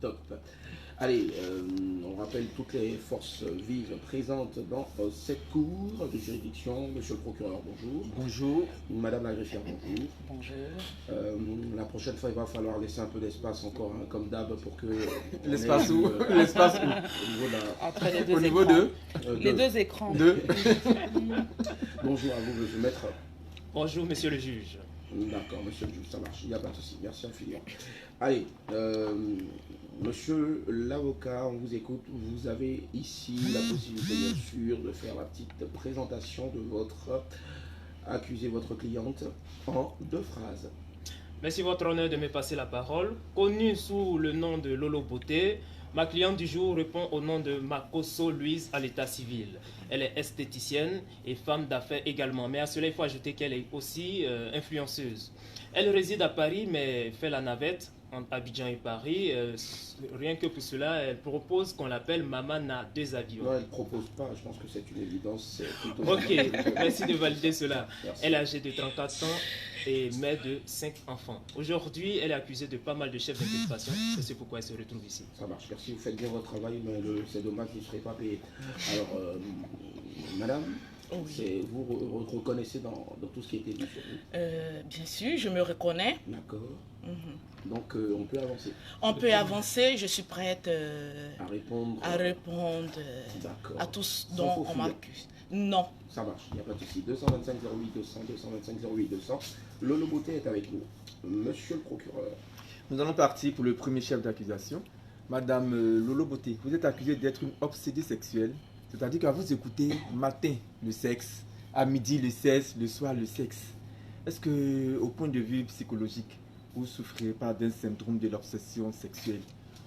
Top. Allez, on rappelle toutes les forces vives présentes dans cette cour de juridiction. Monsieur le procureur, bonjour. Bonjour. Madame la greffière, bonjour. Bonjour. La prochaine fois, il va falloir laisser un peu d'espace encore, hein, comme d'hab, pour que... L'espace où L'espace où Entre les deux Au niveau écrans. de Les deux écrans. Deux. Bonjour à vous, monsieur le maître. Bonjour, monsieur le juge. D'accord, monsieur le juge, ça marche, il n'y a pas de souci. Merci infiniment. Allez, monsieur l'avocat, on vous écoute. Vous avez ici la possibilité, bien sûr, de faire la petite présentation de votre accusé, votre cliente, en 2 phrases. Merci votre honneur de me passer la parole. Connue sous le nom de Lolo Beauté, ma cliente du jour répond au nom de Makosso Louise à l'état civil. Elle est esthéticienne et femme d'affaires également. Mais à cela, il faut ajouter qu'elle est aussi influenceuse. Elle réside à Paris mais fait la navette entre Abidjan et Paris. Rien que pour cela, elle propose qu'on l'appelle Mamana 2 avions. Non, elle ne propose pas, je pense que c'est une évidence. Plutôt Ok, merci de valider cela. Merci. Elle est âgée de 34 ans et mère de 5 enfants. Aujourd'hui, elle est accusée de pas mal de chefs d'inculpation. C'est pourquoi elle se retrouve ici. Ça marche, merci, vous faites bien votre travail, mais c'est dommage que vous ne serez pas payé. Alors, madame, vous reconnaissez dans tout ce qui a été dit sur vous? Bien sûr, je me reconnais. D'accord. Mhm. Donc, on peut avancer. On peut avancer, je suis prête À répondre. À D'accord. tous Sans dont faux on fuyant. m'accuse. Non. Ça marche, il n'y a pas de souci. 225 08 200, 225 08 200. Lolo Beauté est avec nous. Monsieur le procureur. Nous allons partir pour le premier chef d'accusation. Madame Lolo Beauté, vous êtes accusée d'être une obsédée sexuelle. C'est-à-dire qu'à vous écoutez matin le sexe, à midi le sexe, le soir le sexe. Est-ce que, au point de vue psychologique, vous ne souffrez pas d'un syndrome de l'obsession sexuelle?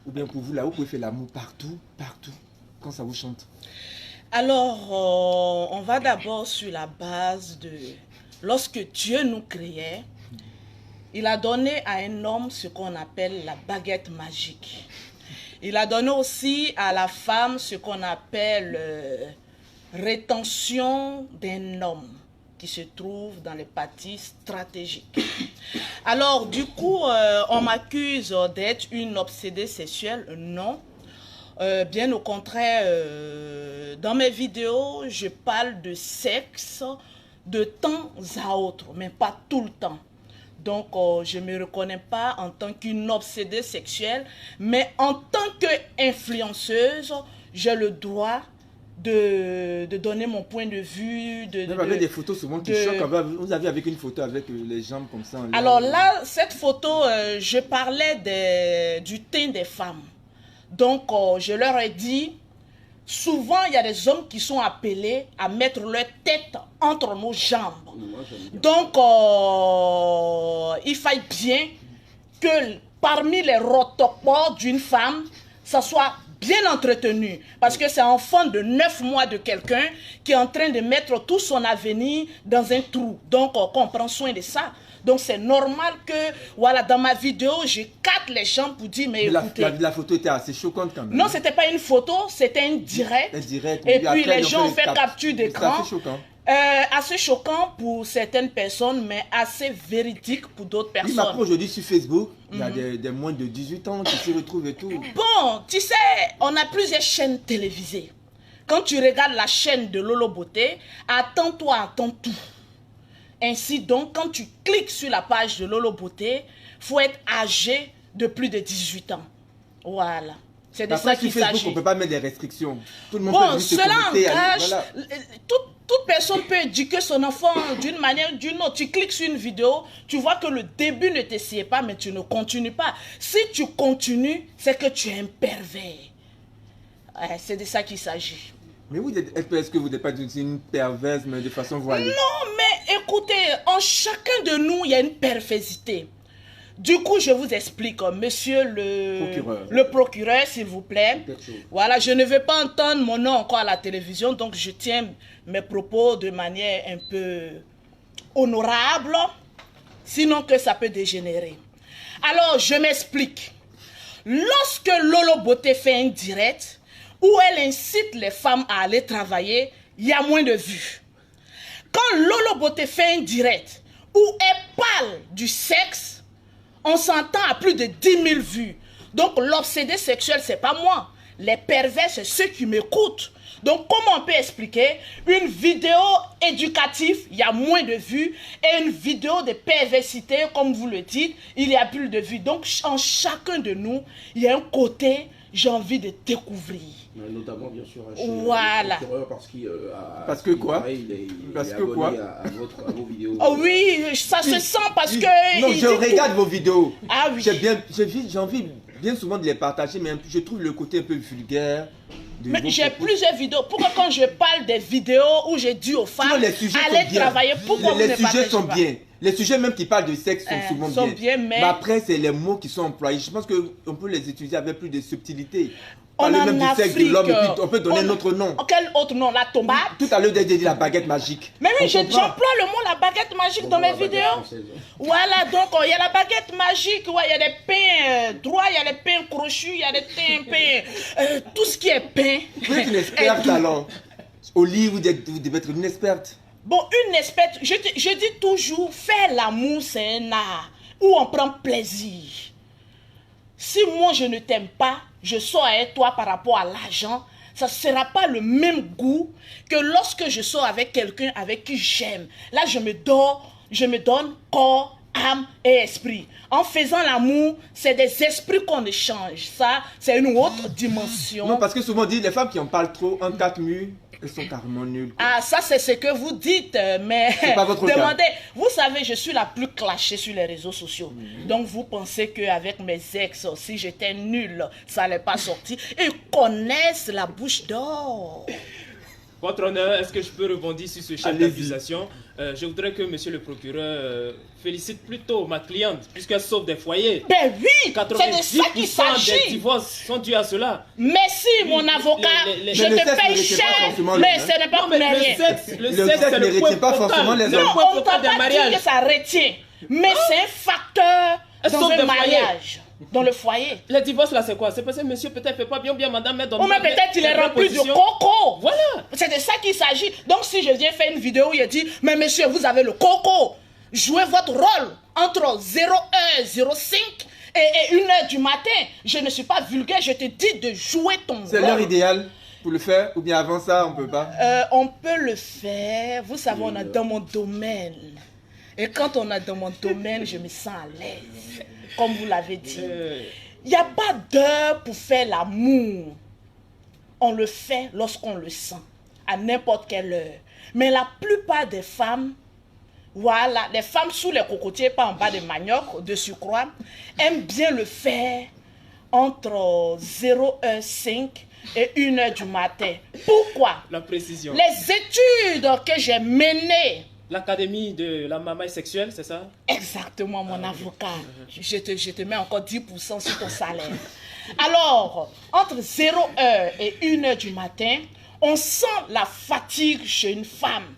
Ou bien pour vous, là, vous pouvez faire l'amour partout, quand ça vous chante? Alors, on va d'abord sur la base de... Lorsque Dieu nous créait, il a donné à un homme ce qu'on appelle la baguette magique. Il a donné aussi à la femme ce qu'on appelle rétention d'un homme qui se trouve dans les parties stratégiques. Alors, du coup, on m'accuse d'être une obsédée sexuelle. Non. Bien au contraire, dans mes vidéos, je parle de sexe de temps à autre, mais pas tout le temps. Donc, je ne me reconnais pas en tant qu'une obsédée sexuelle, mais en tant qu'influenceuse, j'ai le droit de donner mon point de vue. Vous avez des photos souvent qui choquent. Vous avez avec une photo avec les jambes comme ça. Alors là, cette photo, je parlais du teint des femmes. Donc, je leur ai dit, souvent, il y a des hommes qui sont appelés à mettre leur tête entre nos jambes. Donc, il faille bien que parmi les rotopores d'une femme, ça soit bien entretenu. Parce que c'est un enfant de 9 mois de quelqu'un qui est en train de mettre tout son avenir dans un trou. Donc, on prend soin de ça. Donc, c'est normal que, voilà, dans ma vidéo, je capte les gens pour dire, mais écoutez... La photo était assez choquante quand même. Non, c'était pas une photo, c'était un direct. Un direct. Et puis, les gens ont fait capture d'écran. C'est assez choquant. Assez choquant pour certaines personnes, mais assez véridique pour d'autres personnes. Oui, mais après, aujourd'hui, sur Facebook, il y a des moins de 18 ans qui se retrouvent et tout. Bon, tu sais, on a plusieurs chaînes télévisées. Quand tu regardes la chaîne de Lolo Beauté, attends-toi à ton tout. Ainsi donc, quand tu cliques sur la page de Lolo Beauté, il faut être âgé de plus de 18 ans. Voilà. C'est de ça qu'il s'agit. On ne peut pas mettre des restrictions. Tout le monde bon, peut juste cela se engage... voilà. Toute personne peut éduquer son enfant d'une manière ou d'une autre. Tu cliques sur une vidéo, tu vois que le début ne t'essayait pas, mais tu ne continues pas. Si tu continues, c'est que tu es un pervers. C'est de ça qu'il s'agit. Mais est-ce que vous n'êtes pas une perverse, mais de façon voilée? Non, mais écoutez, en chacun de nous, il y a une perversité. Du coup, je vous explique, monsieur le procureur, s'il vous plaît. Voilà, je ne veux pas entendre mon nom encore à la télévision, donc je tiens mes propos de manière un peu honorable, sinon que ça peut dégénérer. Alors, je m'explique. Lorsque Lolo Beauté fait un direct où elle incite les femmes à aller travailler, il y a moins de vues. Quand Lolo Beauté fait un direct où elle parle du sexe, on s'entend à plus de 10 000 vues. Donc l'obsédé sexuel, c'est pas moi. Les pervers, c'est ceux qui m'écoutent. Donc comment on peut expliquer une vidéo éducative, il y a moins de vues, et une vidéo de perversité, comme vous le dites, il y a plus de vues. Donc en chacun de nous, il y a un côté, j'ai envie de découvrir. Notamment, bien sûr, voilà. Parce que quoi? Parce que quoi? À vos vidéos. Oh oui, ça se sent parce que... Non, je regarde vos vidéos. Ah oui. J'ai envie bien souvent de les partager, mais je trouve le côté un peu vulgaire. Mais j'ai plusieurs vidéos. Pourquoi quand je parle des vidéos où j'ai dit aux femmes allez travailler, pourquoi vous ne partagez pas? Les sujets sont bien. Les sujets même qui parlent de sexe sont souvent bien. Mais après, c'est les mots qui sont employés. Je pense qu'on peut les utiliser avec plus de subtilité. Parler même du sexe de l'homme et puis on peut donner un autre nom. Quel autre nom? La tomate? Tout à l'heure, j'ai dit la baguette magique. Mais oui, j'emploie le mot la baguette magique dans mes vidéos. Voilà, donc il y a la baguette magique, ouais, il y a des pains droits, il y a des pains crochus, il y a des pains... tout ce qui est pain. Vous êtes une experte alors. Au lit, vous devez être une experte. Bon, une experte, je dis toujours, faire l'amour, c'est un art où on prend plaisir. Si moi je ne t'aime pas, je sors avec toi par rapport à l'argent, ça ne sera pas le même goût que lorsque je sors avec quelqu'un avec qui j'aime. Là, je me donne corps, âme et esprit. En faisant l'amour, c'est des esprits qu'on échange. Ça, c'est une autre dimension. Non, parce que souvent on dit les femmes qui en parlent trop en 4 murs, elles sont carrément nulles. Quoi. Ah, ça c'est ce que vous dites, mais c'est pas votre demandez. cas. Vous savez, je suis la plus clashée sur les réseaux sociaux. Donc vous pensez qu'avec mes ex, si j'étais nulle, ça n'allait pas sortir. Ils connaissent la bouche d'or. Votre honneur, est-ce que je peux rebondir sur ce chef d'accusation? Je voudrais que monsieur le procureur félicite plutôt ma cliente, puisqu'elle sauve des foyers. Ben oui, c'est de ça qu'il s'agit. Des divorces sont dus à cela. Merci, mon avocat. Je te paye cher, mais ce n'est pas pour rien. Le sexe, c'est le point focal. Non, on ne t'a pas dit que ça retient. Mais c'est un facteur dans un mariage. Dans le foyer. Le divorce là c'est quoi? C'est parce que monsieur peut-être fait pas bien madame mais dans ou mais peut-être il est rempli de coco. Voilà. C'est de ça qu'il s'agit. Donc si je viens faire une vidéo où il dit mais monsieur vous avez le coco, jouez votre rôle entre 0h05 et 1h du matin. Je ne suis pas vulgaire, je te dis de jouer ton rôle. C'est l'heure idéale pour le faire ou bien avant ça on peut pas? On peut le faire. Vous savez on est dans mon domaine. Et quand on est dans mon domaine, je me sens à l'aise. Comme vous l'avez dit. Il n'y a pas d'heure pour faire l'amour. On le fait lorsqu'on le sent. À n'importe quelle heure. Mais la plupart des femmes, voilà, les femmes sous les cocotiers, pas en bas des maniocs, de surcroît, aiment bien le faire entre 0h05 et 1h du matin. Pourquoi? La précision. Les études que j'ai menées, l'Académie de la mamaille sexuelle, c'est ça? Exactement, mon avocat. Je te mets encore 10% sur ton salaire. Alors, entre 0h et 1h du matin, on sent la fatigue chez une femme.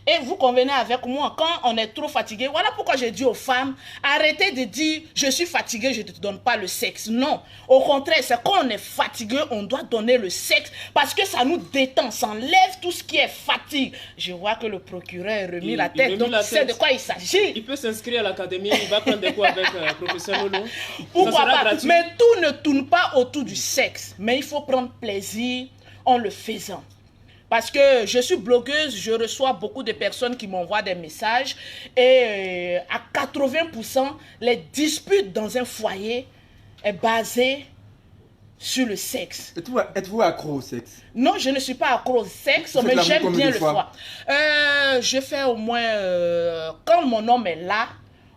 Et vous convenez avec moi, quand on est trop fatigué, voilà pourquoi j'ai dit aux femmes, arrêtez de dire, je suis fatigué, je ne te donne pas le sexe. Non, au contraire, c'est quand on est fatigué, on doit donner le sexe, parce que ça nous détend, ça enlève tout ce qui est fatigue. Je vois que le procureur a remis la tête, donc il sait de quoi il s'agit. Il peut s'inscrire à l'académie, il va prendre des cours avec professeur Lolo. Pourquoi pas? Gratuit. Mais tout ne tourne pas autour du sexe, mais il faut prendre plaisir en le faisant. Parce que je suis blogueuse, je reçois beaucoup de personnes qui m'envoient des messages et à 80%, les disputes dans un foyer est basée sur le sexe. Êtes-vous accro au sexe? Non, je ne suis pas accro au sexe, mais j'aime bien le foie. Je fais au moins, quand mon homme est là,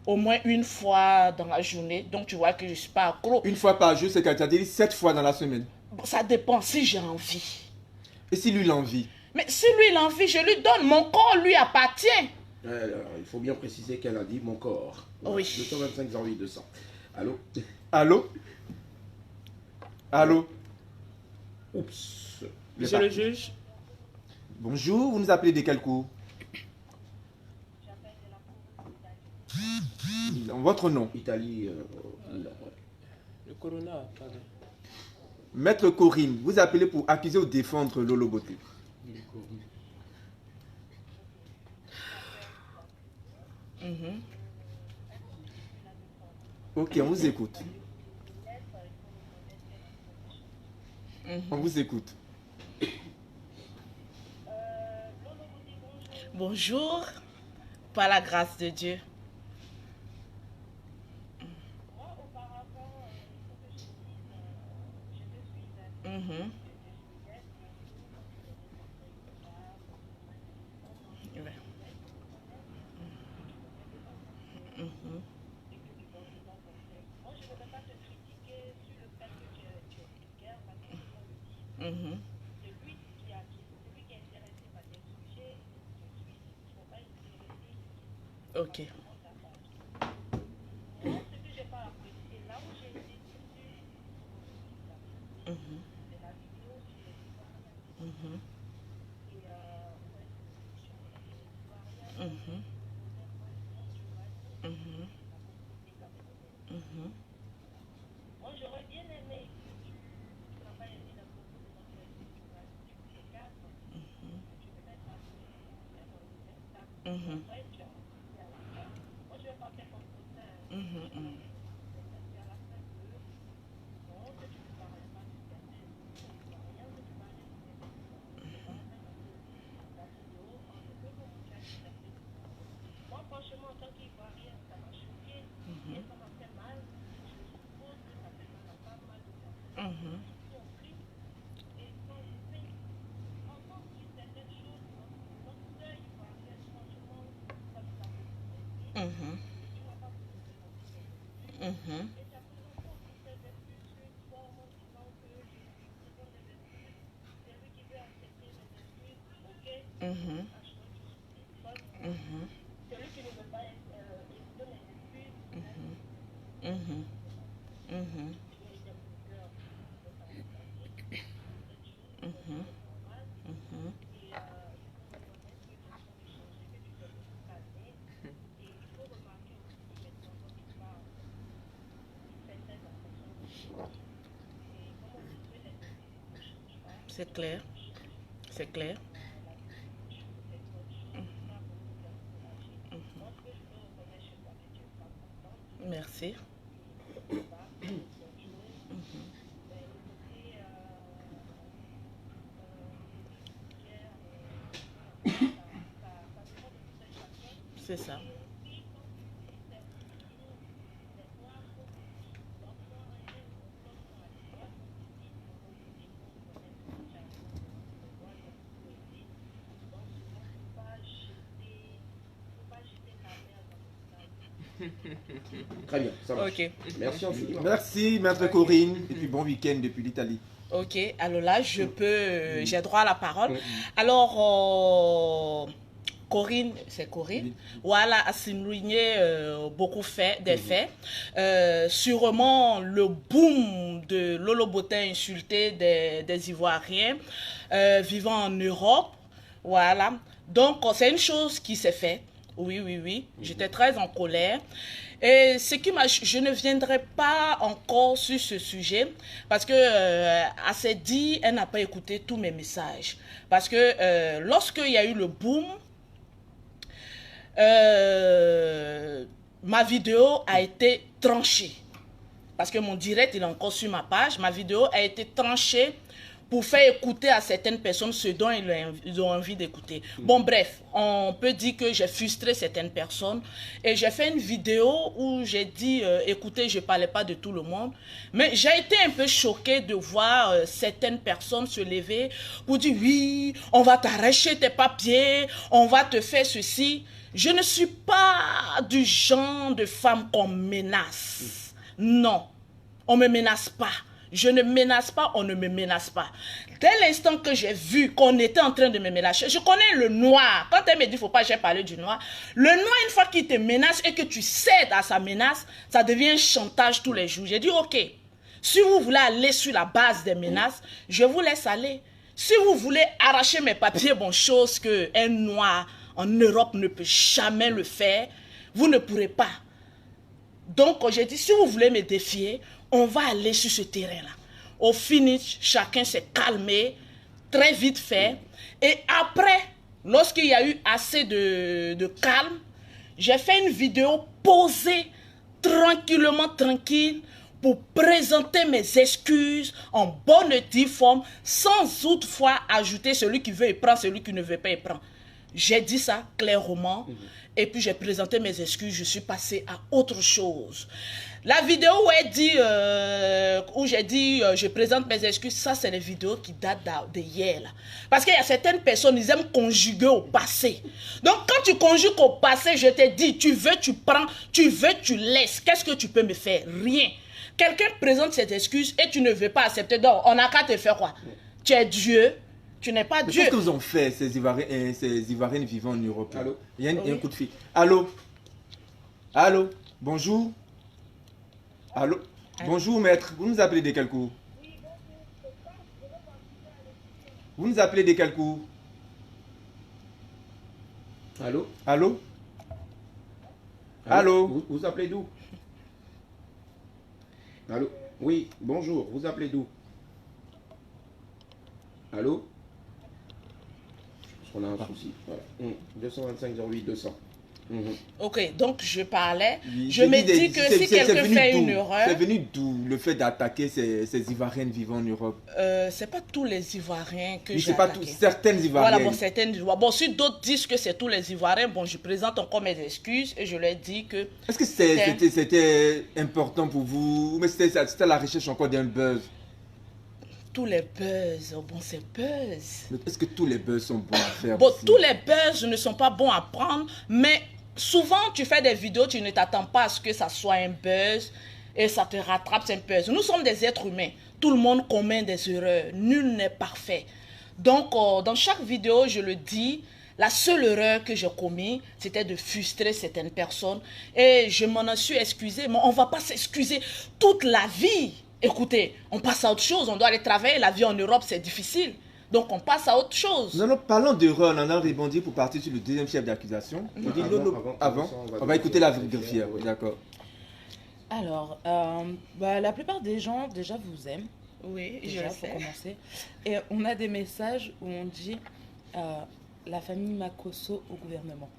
au moins une fois dans la journée. Donc tu vois que je ne suis pas accro. Une fois par jour, c'est qu'elle t'a dit 7 fois dans la semaine. Ça dépend si j'ai envie. Et si lui l'envie? Mais si lui l'envie, je lui donne. Mon corps lui appartient. Alors, il faut bien préciser qu'elle a dit mon corps. Voilà. Oui. 225 envies 200. Allô? Allô? Allô? Oups. Monsieur le juge? Bonjour, vous nous appelez de quel cours? Votre nom? Italie. Le Corona, pardon. Maître Corinne, vous appelez pour accuser ou défendre Lolo Beauté. Mm-hmm. Ok, on vous écoute. On vous écoute. Bonjour, par la grâce de Dieu. Ok. C'est clair. C'est clair. Merci. C'est ça. Très bien, ça marche. Ok. Merci infiniment. Merci, maître Corinne, et puis bon week-end depuis l'Italie. Ok, alors là, je peux, j'ai droit à la parole. Alors, Corinne, c'est Corinne, Oui. voilà, a souligné beaucoup des faits. Sûrement, le boom de Lolo Botin insulté des Ivoiriens vivant en Europe, voilà. Donc, c'est une chose qui s'est faite. Oui. J'étais très en colère. Et ce qui je ne viendrai pas encore sur ce sujet parce que elle s'est dit, elle n'a pas écouté tous mes messages. Parce que lorsqu'il y a eu le boom, ma vidéo a été tranchée. Parce que mon direct, il est encore sur ma page. Ma vidéo a été tranchée pour faire écouter à certaines personnes ce dont ils ont envie d'écouter. Bon, bref, on peut dire que j'ai frustré certaines personnes et j'ai fait une vidéo où j'ai dit, écoutez, je ne parlais pas de tout le monde, mais j'ai été un peu choquée de voir certaines personnes se lever pour dire, oui, on va t'arracher tes papiers, on va te faire ceci. Je ne suis pas du genre de femme qu'on menace. Non, on ne me menace pas. Je ne menace pas, on ne me menace pas. Dès l'instant que j'ai vu qu'on était en train de me menacer, je connais le noir. Quand elle me dit, faut pas que j'ai parlé du noir. Le noir, une fois qu'il te menace et que tu cèdes à sa menace, ça devient un chantage tous les jours. J'ai dit, ok, si vous voulez aller sur la base des menaces, je vous laisse aller. Si vous voulez arracher mes papiers, bon, chose qu'un noir en Europe ne peut jamais le faire, vous ne pourrez pas. Donc, j'ai dit, si vous voulez me défier, on va aller sur ce terrain-là. Au finish, chacun s'est calmé, très vite fait. Et après, lorsqu'il y a eu assez de calme, j'ai fait une vidéo posée, tranquille, pour présenter mes excuses en bonne et due forme, sans toutefois ajouter celui qui veut y prendre, celui qui ne veut pas y prendre. J'ai dit ça clairement, et puis j'ai présenté mes excuses, je suis passée à autre chose. La vidéo où j'ai dit je présente mes excuses, ça c'est les vidéos qui datent d'hier. Parce qu'il y a certaines personnes, ils aiment conjuguer au passé. Donc quand tu conjugues au passé, je te dis, tu veux, tu prends, tu veux, tu laisses. Qu'est-ce que tu peux me faire? Rien. Quelqu'un présente ses excuses et tu ne veux pas accepter. Donc on n'a qu'à te faire quoi? Tu es Dieu. Tu n'es pas Dieu. Qu'est-ce que vous ont fait, ces Ivoiriennes vivant en Europe? Allô? Il y a un coup de fil. Allô? Allô? Bonjour? Allô? Bonjour, maître. Vous nous appelez de quel cours? Vous nous appelez de quel cours? Allô? Allô? Allô? Vous appelez d'où? Allô? Oui, bonjour. Vous appelez d'où? Allô? On a un souci. Voilà. 225 08 200. Ok, donc je parlais. Oui, je me dis que si quelqu'un fait une erreur... C'est venu d'où le fait d'attaquer ces Ivoiriennes vivant en Europe? C'est pas tous les Ivoiriens que j'ai c'est pas attaqués. Certaines Ivoiriennes. Voilà, bon, certaines. Bon, si d'autres disent que c'est tous les Ivoiriens, bon, je présente encore mes excuses et je leur dis que... Est-ce que c'était important pour vous? Mais c'était la recherche encore d'un buzz? Tous les buzz, bon, c'est buzz. Mais est-ce que tous les buzz sont bons à faire? Bon, aussi? tous les buzz ne sont pas bons à prendre, mais souvent tu fais des vidéos, tu ne t'attends pas à ce que ça soit un buzz et ça te rattrape, c'est un buzz. Nous sommes des êtres humains, tout le monde commet des erreurs, nul n'est parfait. Donc, dans chaque vidéo, je le dis, la seule erreur que j'ai commise, c'était de frustrer certaines personnes et je m'en suis excusée, mais on ne va pas s'excuser toute la vie. Écoutez, on passe à autre chose, on doit aller travailler, la vie en Europe c'est difficile. Donc on passe à autre chose. Non, parlons d'erreur, on en a rebondi pour partir sur le deuxième chef d'accusation. Avant, on va écouter la greffière, oui. D'accord. Alors, la plupart des gens déjà vous aiment. Oui, déjà, je le pour sais. commencer. Et on a des messages où on dit la famille Makosso au gouvernement.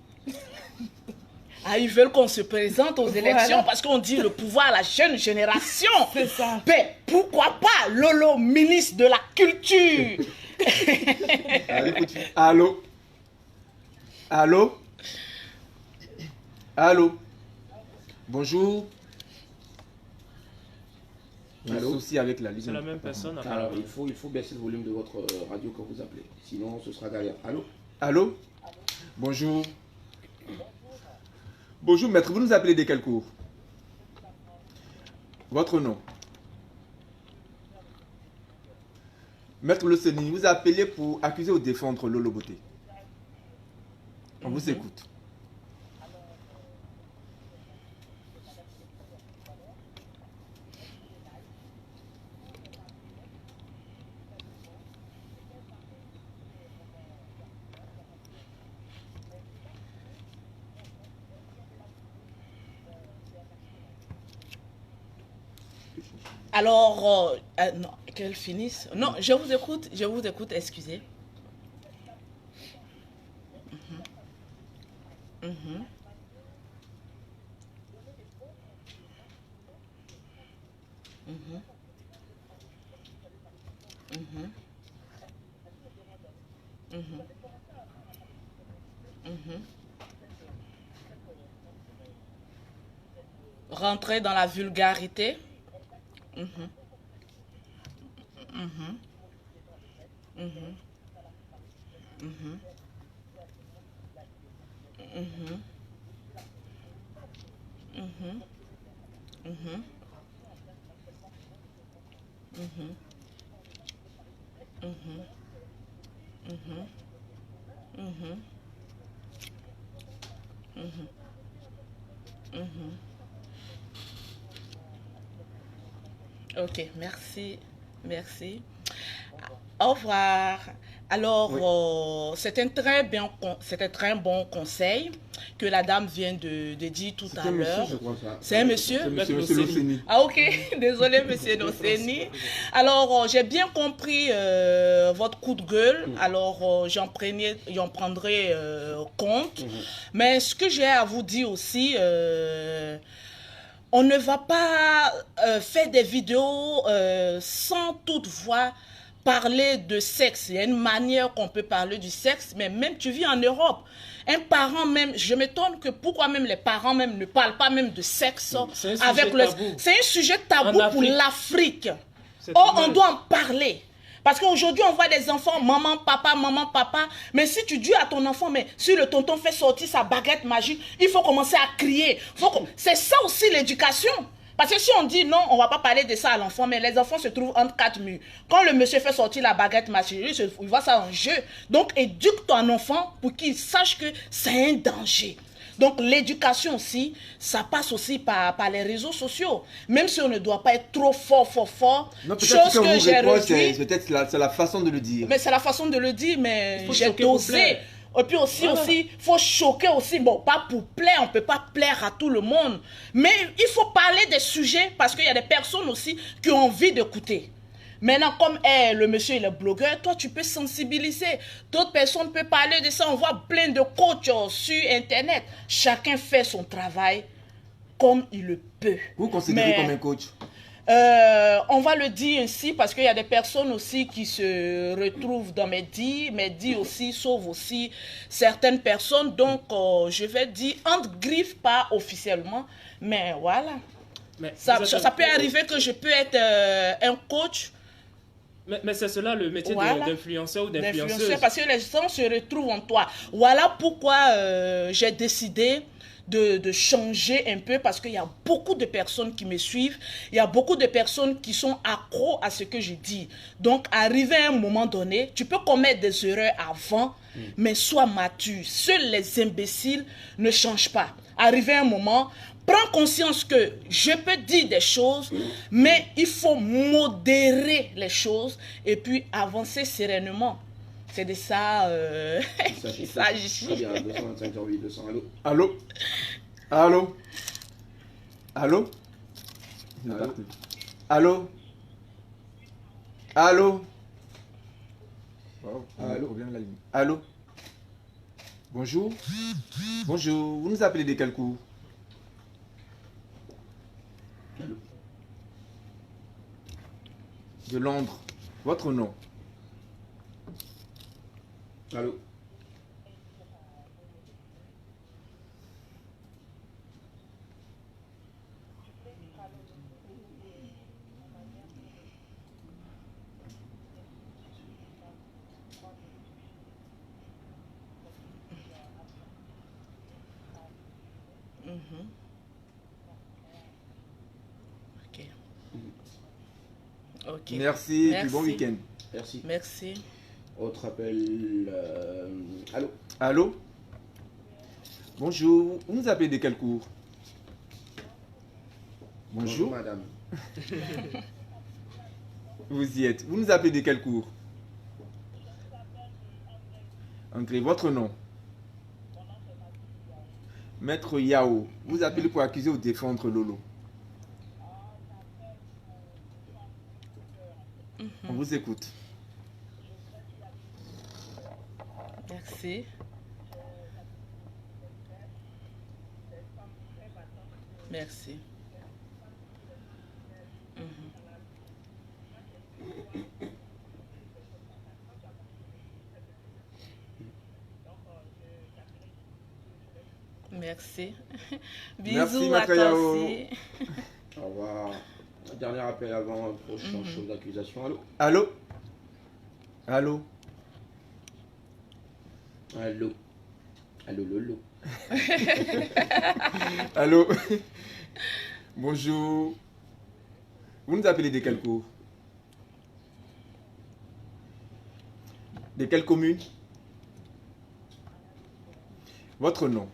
Ah, ils veulent qu'on se présente aux élections Voilà. parce qu'on dit le pouvoir à la jeune génération. C'est ça. Mais pourquoi pas Lolo, ministre de la Culture? Allô? Allô? Allô? Bonjour? J'ai un Allô? souci avec la ligne. C'est la même personne. Alors, il faut baisser le volume de votre radio quand vous appelez. Sinon, ce sera galère. Allô? Allô? Bonjour? Bonjour, maître. Vous nous appelez de quel cours? Votre nom? Maître Le Seni, vous appelez pour accuser ou défendre Lolo Boté. On vous écoute. Alors, non, qu'elle finisse. Non, je vous écoute, excusez. Mhm. Mhm. Mhm. Mhm. Mhm. Rentrer dans la vulgarité. Mhm. Mhm. Mhm. Mhm. Mhm. Mhm. Mhm. Mhm. Mhm. Mhm. Mhm. Mhm. Mhm. Ok, merci. Merci. Au revoir. Alors, Oui. c'est un très bon conseil que la dame vient de dire tout à l'heure. C'est un monsieur? C'est monsieur Loseni. Ah ok, désolé monsieur Loseni. Alors, j'ai bien compris votre coup de gueule. Alors, j'en prendrai compte. Mais ce que j'ai à vous dire aussi, on ne va pas faire des vidéos sans toutefois parler de sexe. Il y a une manière qu'on peut parler du sexe, mais même tu vis en Europe. Un parent même, je m'étonne que pourquoi même les parents même ne parlent pas même de sexe avec le... C'est un sujet tabou pour l'Afrique. Or, on doit en parler. Parce qu'aujourd'hui, on voit des enfants, maman, papa, mais si tu dis à ton enfant, mais si le tonton fait sortir sa baguette magique, il faut commencer à crier. C'est ça aussi l'éducation. Parce que si on dit non, on ne va pas parler de ça à l'enfant, mais les enfants se trouvent entre quatre murs. Quand le monsieur fait sortir la baguette magique, il voit ça en jeu. Donc, éduque ton enfant pour qu'il sache que c'est un danger. Donc, l'éducation aussi, ça passe aussi par les réseaux sociaux. Même si on ne doit pas être trop fort. Non, chose que j'ai réduit. Peut-être c'est la façon de le dire. Mais c'est la façon de le dire, mais j'ai dosé. Et puis aussi, faut choquer aussi. Bon, pas pour plaire, on ne peut pas plaire à tout le monde. Mais il faut parler des sujets parce qu'il y a des personnes aussi qui ont envie d'écouter. Maintenant, comme le monsieur il est blogueur, toi tu peux sensibiliser. D'autres personnes peuvent parler de ça. On voit plein de coachs sur Internet. Chacun fait son travail comme il le peut. Vous considérez comme un coach? On va le dire ainsi parce qu'il y a des personnes aussi qui se retrouvent dans mes dits aussi sauvent aussi certaines personnes. Donc, je vais dire entre griffes, pas officiellement, mais voilà. Mais ça peut arriver que je peux être un coach. Mais c'est cela le métier d'influenceur ou d'influenceuse. Parce que les gens se retrouvent en toi. Voilà pourquoi j'ai décidé de changer un peu parce qu'il y a beaucoup de personnes qui me suivent. Il y a beaucoup de personnes qui sont accros à ce que je dis. Donc, arrivé à un moment donné, tu peux commettre des erreurs avant, mais sois mature. Seuls les imbéciles ne changent pas. Arrivé à un moment, prends conscience que je peux dire des choses, mais il faut modérer les choses et puis avancer sereinement. C'est de ça qu'il s'agit. Très bien, 225 200, allô? Allô? Allô? Allô? Allô? Allô? Bonjour? Bonjour, vous nous appelez de quel cours? De Londres. Votre nom? Allô? Ok. Merci. Et puis bon week-end. Merci. Autre appel. Allô? Allô? Bonjour. Vous nous appelez de quel cours? Bonjour. Madame. Vous y êtes. Vous nous appelez de quel cours? André, votre nom? Maître Yao. Vous appelez pour accuser ou défendre Lolo? On vous écoute. Merci. Merci. Merci. Bisous à toi aussi. Au revoir. Dernier appel avant un prochain show d'accusation. Allô? Allô? Allô? Allô? Allô, Lolo? Allô? Bonjour. Vous nous appelez de quel cours? De quelle commune? Votre nom?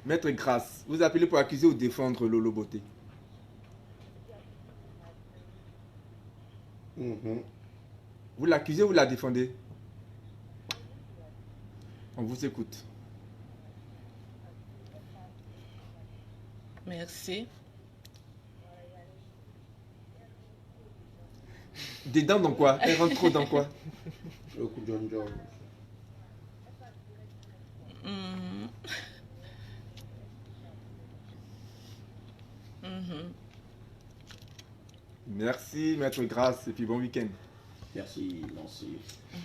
Maître Grâce, vous appelez pour accuser ou défendre Lolo Beauté? Vous l'accusez ou vous la défendez? On vous écoute. Merci. Dedans dans quoi? Elle rentre trop dans quoi? Le coup de John George. Merci, Maître Grâce, et puis bon week-end. Merci, Nancy.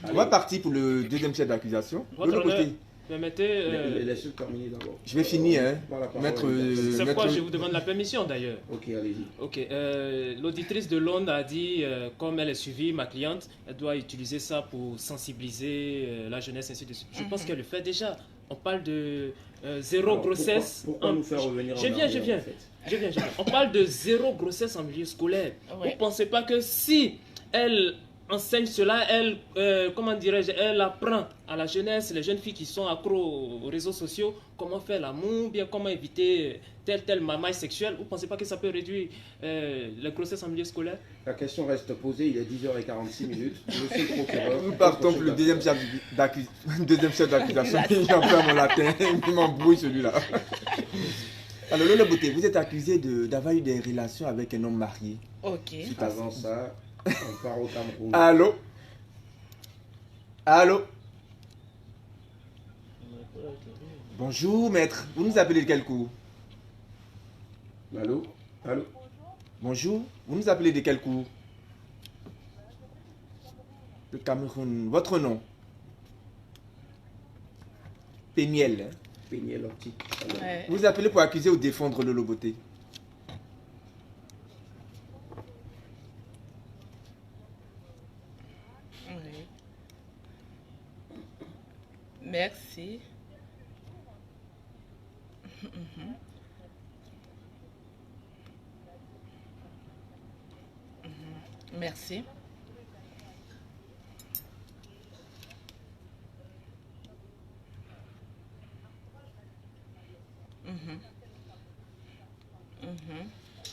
On va partir pour le deuxième chef d'accusation. Votre honneur, permettez... Laissez-le terminer d'abord. Je vais finir, hein. Maître... C'est pourquoi je vous demande la permission, d'ailleurs. Ok, allez-y. Ok, l'auditrice de Londres a dit, comme elle est suivie, ma cliente, elle doit utiliser ça pour sensibiliser la jeunesse, ainsi de suite. Je pense qu'elle le fait déjà. On parle de zéro grossesse... Pourquoi nous faire revenir Je viens. On parle de zéro grossesse en milieu scolaire. Oui. Vous ne pensez pas que si elle enseigne cela, elle, comment dirais-je, elle apprend à la jeunesse, les jeunes filles qui sont accros aux réseaux sociaux, comment faire l'amour, bien comment éviter tel mamaille sexuel. Vous ne pensez pas que ça peut réduire la grossesse en milieu scolaire? La question reste posée, il est 10h46. Monsieur le procureur. Nous partons pour le deuxième chef d'accusation. J'en perds mon latin, il m'embrouille celui-là. Alors, Lolo Beauté, vous êtes accusé d'avoir eu des relations avec un homme marié. Ok. Avant ça, on part au Cameroun. Allô? Bonjour, maître. Vous nous appelez de quel cours? Allô? Bonjour. Vous nous appelez de quel cours? Le Cameroun. Votre nom? Péniel. Péniel optique. Ouais. Vous appelez pour accuser ou défendre Lolo Beauté? Oui. Merci. Merci.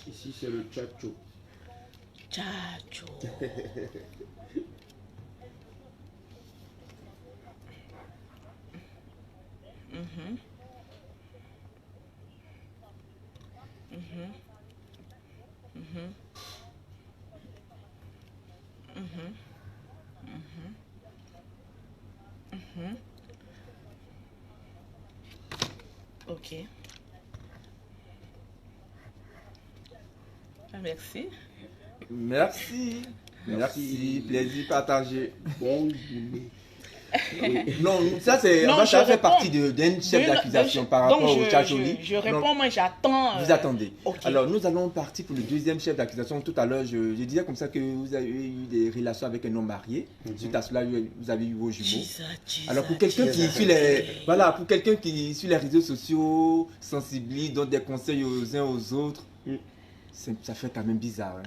Ici, c'est le tchatcho. Tchatcho. Ok. Merci. Merci, plaisir partagé. Bon dîner. Non, ça fait partie d'un chef d'accusation par rapport au Tchacholi. Je réponds, moi j'attends. Vous attendez. Okay. Alors nous allons partir pour le deuxième chef d'accusation. Tout à l'heure, je disais comme ça que vous avez eu des relations avec un homme marié. Suite à cela, vous avez eu vos jumeaux. Alors pour quelqu'un qui suit les réseaux sociaux, sensibilise, donne des conseils aux uns aux autres, ça fait quand même bizarre. Hein.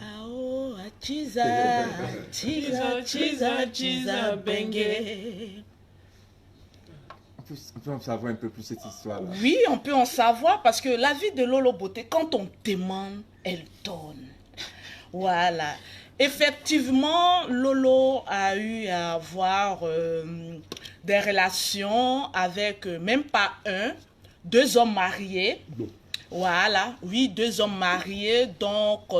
On peut en savoir un peu plus cette histoire. Oui, on peut en savoir parce que la vie de Lolo Beauté, quand on demande, elle donne. Voilà. Effectivement, Lolo a eu à avoir des relations avec même pas deux hommes mariés. Non. Voilà, oui, deux hommes mariés, donc...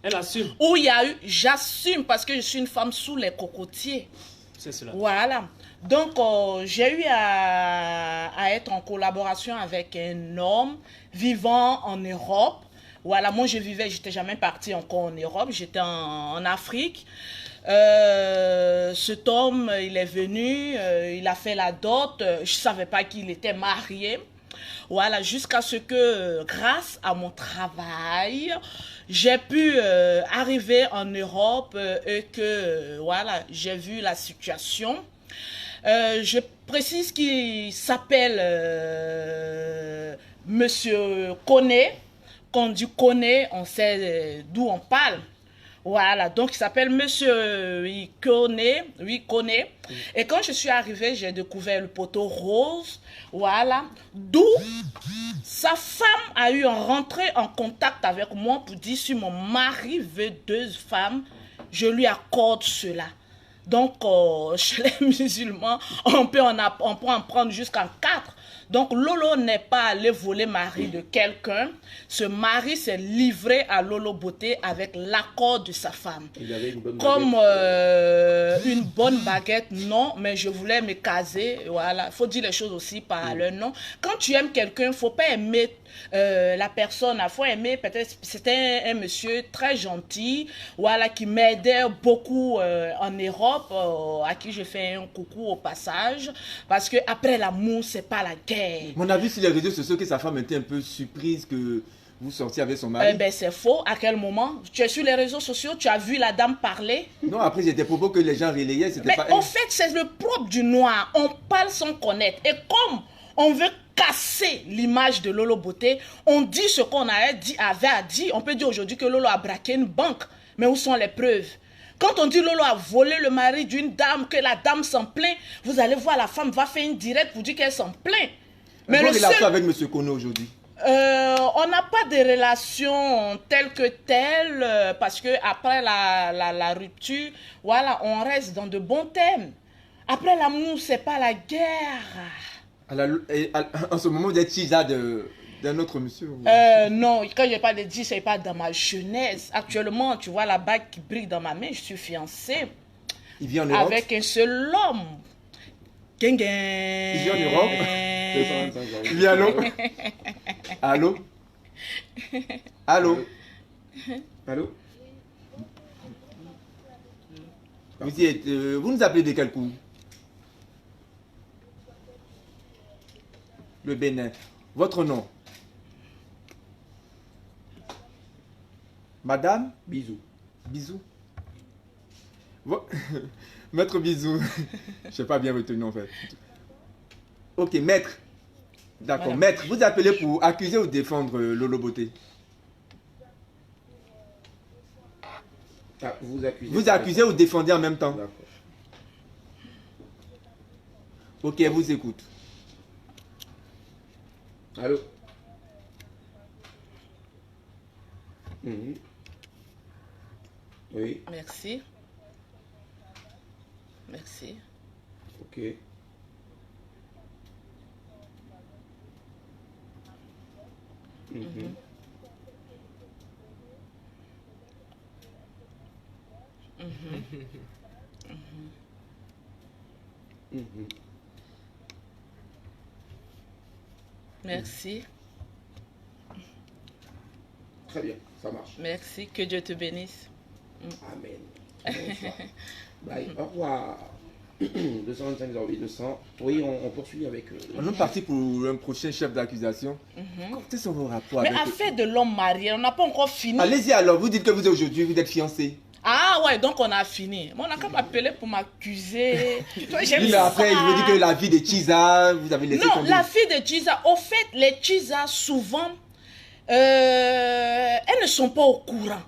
Elle assume. Où il y a eu... J'assume parce que je suis une femme sous les cocotiers. C'est cela. Voilà. Donc, j'ai eu à être en collaboration avec un homme vivant en Europe. Voilà, moi j'étais jamais partie encore en Europe, j'étais en Afrique. Cet homme, il est venu, il a fait la dot, je savais pas qu'il était marié. Voilà, jusqu'à ce que, grâce à mon travail, j'ai pu arriver en Europe et que, voilà, j'ai vu la situation. Je précise qu'il s'appelle Monsieur Koné. Quand on dit Koné, on sait d'où on parle. Voilà, donc il s'appelle Monsieur Koné, oui, Koné. Et quand je suis arrivée, j'ai découvert le poteau rose. Voilà, d'où sa femme a eu à rentrer en contact avec moi pour dire si mon mari veut deux femmes, je lui accorde cela. Donc, chez les musulmans, on peut en prendre jusqu'à 4. Donc Lolo n'est pas allé voler mari de quelqu'un. Ce mari s'est livré à Lolo Beauté avec l'accord de sa femme. Il avait une bonne Comme baguette. une bonne baguette, non, mais je voulais me caser. Voilà, il faut dire les choses aussi par leur nom. Quand tu aimes quelqu'un, il ne faut pas aimer la personne. Il faut aimer, peut-être, c'était un monsieur très gentil, voilà, qui m'aidait beaucoup en Europe, à qui je fais un coucou au passage. Parce que après l'amour, c'est pas la guerre. On a vu sur les réseaux sociaux que sa femme était un peu surprise que vous sortiez avec son mari. Ben, c'est faux. À quel moment? Tu es sur les réseaux sociaux, tu as vu la dame parler? Non, après, c'était propos que les gens relayaient, c'était Mais pas en elle. fait, c'est le propre du noir. On parle sans connaître. Et comme on veut casser l'image de Lolo Beauté, on dit ce qu'on avait dit. On peut dire aujourd'hui que Lolo a braqué une banque. Mais où sont les preuves? Quand on dit Lolo a volé le mari d'une dame, que la dame s'en plaint, vous allez voir, la femme va faire une directe pour dire qu'elle s'en plaint. Mais le relation avec M. Kono aujourd'hui? On n'a pas de relation telle que telle, parce que après la rupture, voilà, on reste dans de bons thèmes. Après l'amour, c'est pas la guerre. En ce moment, vous êtes Chiza d'un autre monsieur? Non, quand je parle de 10, c'est pas dans ma jeunesse. Actuellement, tu vois la bague qui brille dans ma main, je suis fiancée. Il vit en Europe? Avec un seul homme. Il vit en Europe? 225 euros. Il vit à Londres? Allô? Allô? Allô? Vous y êtes, vous nous appelez de quel coup? Le Bénin. Votre nom? Madame? Bisous. Bisous. Maître Bisou. Je sais pas bien retenu en fait. Ok, maître. D'accord, Voilà. maître, vous appelez pour accuser ou défendre Lolo Beauté? Ah, vous accusez. Vous accusez ou défendez en même temps? D'accord. Ok, elle vous écoute. Allô? Mhm. Oui, Merci. Merci. ok. Mhm. Mhm. Merci. Très bien, ça marche. Merci. Que Dieu te bénisse. Amen. Bonsoir. Bye. Au revoir. 225 200. Oui, on poursuit avec. On est parti pour un prochain chef d'accusation. Quels sont vos rapports Mais avec... affaire de l'homme marié, on n'a pas encore fini. Allez-y alors, vous dites que vous aujourd'hui, vous êtes fiancé. Ah ouais, donc on a fini. Moi, on a qu'à m'appeler pour m'accuser. Toi, j'aime Oui, mais ça. après, je me dis que la vie de Chiza, vous avez laissé Non, tomber. la fille de Chiza, au fait, les Chiza, souvent, elles ne sont pas au courant.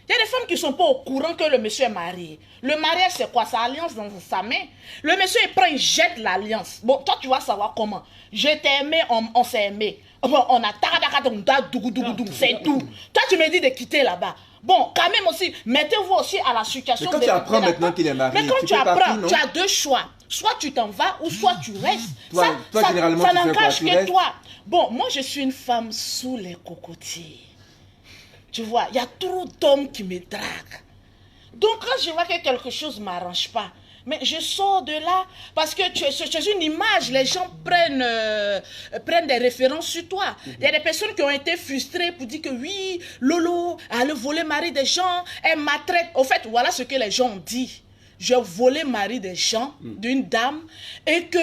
Il y a des femmes qui ne sont pas au courant que le monsieur est marié. Le mariage, c'est quoi? Sa alliance dans sa main. Le monsieur, il prend, il jette l'alliance. Bon, toi, tu vas savoir comment. Je t'ai aimé, on s'est aimé. Bon, on a c'est tout. Toi, tu me dis de quitter là-bas. Bon, quand même aussi, mettez-vous aussi à la situation. Mais quand tu apprends maintenant qu'il est marié, mais quand tu tu peux apprends, partir, non? tu as deux choix. Soit tu t'en vas ou soit tu restes. Toi, généralement, ça tu fais quoi? n'engage Tu que restes? toi. Bon, moi, je suis une femme sous les cocotiers. Tu vois, il y a trop d'hommes qui me draguent. Donc, quand je vois que quelque chose ne m'arrange pas, mais je sors de là parce que tu es une image. Les gens prennent des références sur toi. Il y a des personnes qui ont été frustrées pour dire que oui, Lolo a le volé mari des gens, elle maltraite. Au fait, voilà ce que les gens ont dit. J'ai volé mari des gens, d'une dame, et que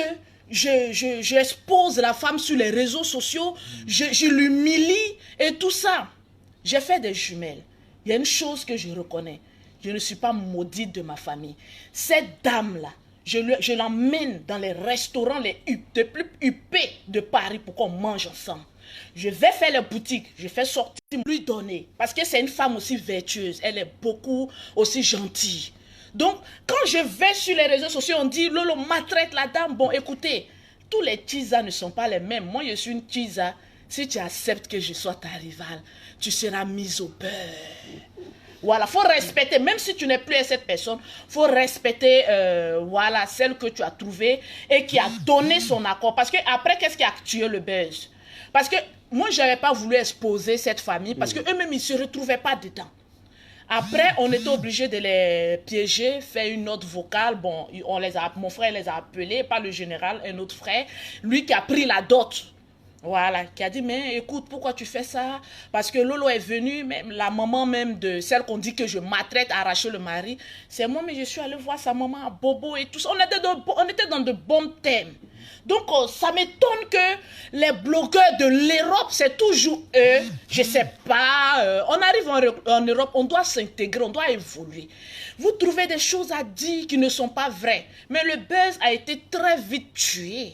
j'expose la femme sur les réseaux sociaux, je l'humilie et tout ça. J'ai fait des jumelles. Il y a une chose que je reconnais. Je ne suis pas maudite de ma famille. Cette dame-là, je l'emmène dans les restaurants les plus huppés de Paris pour qu'on mange ensemble. Je vais faire les boutiques, je fais sortir, lui donner. Parce que c'est une femme aussi vertueuse. Elle est beaucoup aussi gentille. Donc, quand je vais sur les réseaux sociaux, on dit, Lolo maltraite la dame. Bon, écoutez, tous les Chiza ne sont pas les mêmes. Moi, je suis une Chiza. Si tu acceptes que je sois ta rivale, tu seras mise au beurre. Voilà, faut respecter, même si tu n'es plus avec cette personne, faut respecter voilà, celle que tu as trouvée et qui a donné son accord. Parce que après, qu'est-ce qui a tué le buzz? Parce que moi, je n'avais pas voulu exposer cette famille parce qu'eux-mêmes, ils ne se retrouvaient pas dedans. Après, on était obligé de les piéger, faire une note vocale. Bon, mon frère les a appelés, pas le général, un autre frère, lui qui a pris la dot. Voilà, qui a dit, mais écoute, pourquoi tu fais ça? Parce que Lolo est venue, même la maman même de celle qu'on dit que je maltraite, arracher le mari. C'est moi, mais je suis allée voir sa maman à Bobo et tout ça. On était dans de bons thèmes. Donc, ça m'étonne que les blogueurs de l'Europe, c'est toujours eux. Je sais pas. On arrive en Europe, on doit s'intégrer, on doit évoluer. Vous trouvez des choses à dire qui ne sont pas vraies. Mais le buzz a été très vite tué.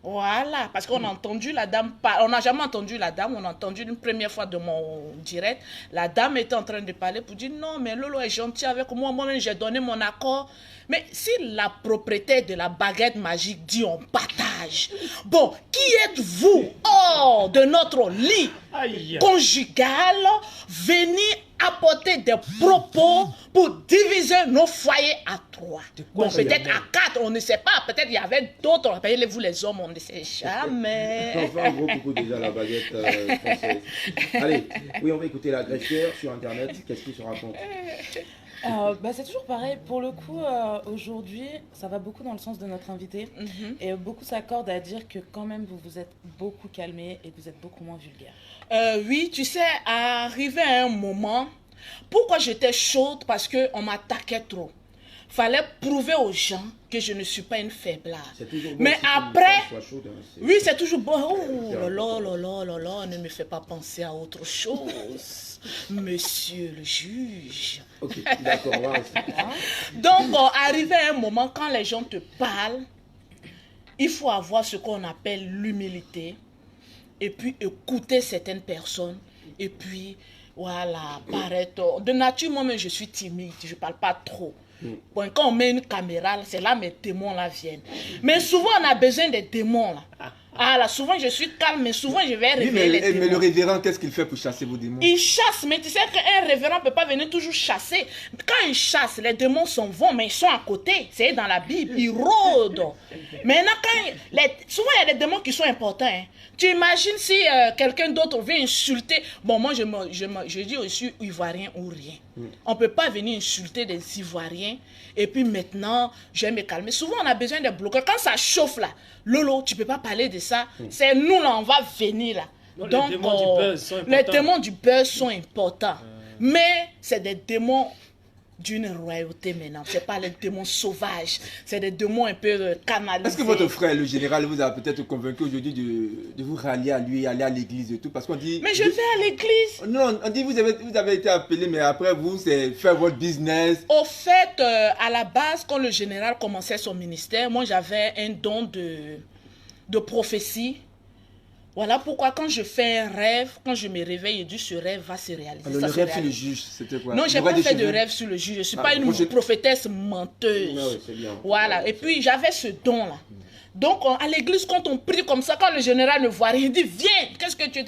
Voilà, parce qu'on a entendu la dame, on n'a jamais entendu la dame, on a entendu une première fois de mon direct, la dame était en train de parler pour dire non, mais Lolo est gentil avec moi, moi-même j'ai donné mon accord. Mais si la propriétaire de la baguette magique dit on partage, bon, qui êtes-vous hors de notre lit conjugal, venir apporter des propos pour diviser nos foyers à 3. Bon, peut-être à 4, on ne sait pas. Peut-être il y avait d'autres. Appelez-vous les hommes, on ne sait jamais. On fait un gros coucou déjà à la baguette française. Allez, oui, on va écouter la greffière sur Internet. Qu'est-ce qu'il se raconte? C'est toujours pareil. Pour le coup, aujourd'hui, ça va beaucoup dans le sens de notre invité. Et beaucoup s'accordent à dire que quand même, vous vous êtes beaucoup calmé et que vous êtes beaucoup moins vulgaire. Oui, tu sais, arrivé à un moment, pourquoi j'étais chaude? Parce qu'on m'attaquait trop. Fallait prouver aux gens que je ne suis pas une faiblarde. Bon, mais après, oui, c'est toujours bon. Oh là, ne me fais pas penser à autre chose, monsieur le juge. Ok, d'accord, on va rester. Donc, arrivé à un moment, quand les gens te parlent, il faut avoir ce qu'on appelle l'humilité, et puis écouter certaines personnes, et puis, voilà, paraître. De nature, moi-même, je suis timide, je ne parle pas trop. Bon, quand on met une caméra, c'est là mes démons là viennent. Mais souvent, on a besoin des démons là. Ah là, souvent je suis calme, mais souvent je vais réveiller les démons. Mais le révérend, qu'est-ce qu'il fait pour chasser vos démons? Il chasse, mais tu sais qu'un révérend ne peut pas venir toujours chasser. Quand il chasse, les démons s'en vont, mais ils sont à côté. C'est dans la Bible, ils rôdent. Maintenant, souvent il y a des démons qui sont importants. Hein. Tu imagines si quelqu'un d'autre vient insulter. Bon, moi je dis aussi ivoirien ou rien. On ne peut pas venir insulter des Ivoiriens et puis maintenant, je vais me calmer. Souvent, on a besoin de bloqueurs. Quand ça chauffe là, Lolo, tu ne peux pas parler de ça. C'est nous là, on va venir là. Donc, les démons du buzz sont importants. Mais c'est des démons d'une royauté maintenant. Ce n'est pas les démons sauvages. C'est des démons un peu canalisés. Est-ce que votre frère, le général, vous a peut-être convaincu aujourd'hui de vous rallier à lui, aller à l'église et tout? Parce qu'on dit... Mais je vais à l'église. Non, on dit vous avez été appelé, mais après vous, c'est faire votre business. Au fait, à la base, quand le général commençait son ministère, moi j'avais un don de prophétie. Voilà pourquoi quand je fais un rêve, quand je me réveille, et dis ce rêve va se réaliser. Alors, le rêve sur le juge, c'était quoi? Non, je n'ai pas fait de rêve sur le juge. Je ne suis pas une prophétesse menteuse. Non, c'est bien. Voilà. Et puis, j'avais ce don-là. Donc, à l'église, quand on prie comme ça, quand le général ne voit rien, il dit, viens, qu'est-ce que tu...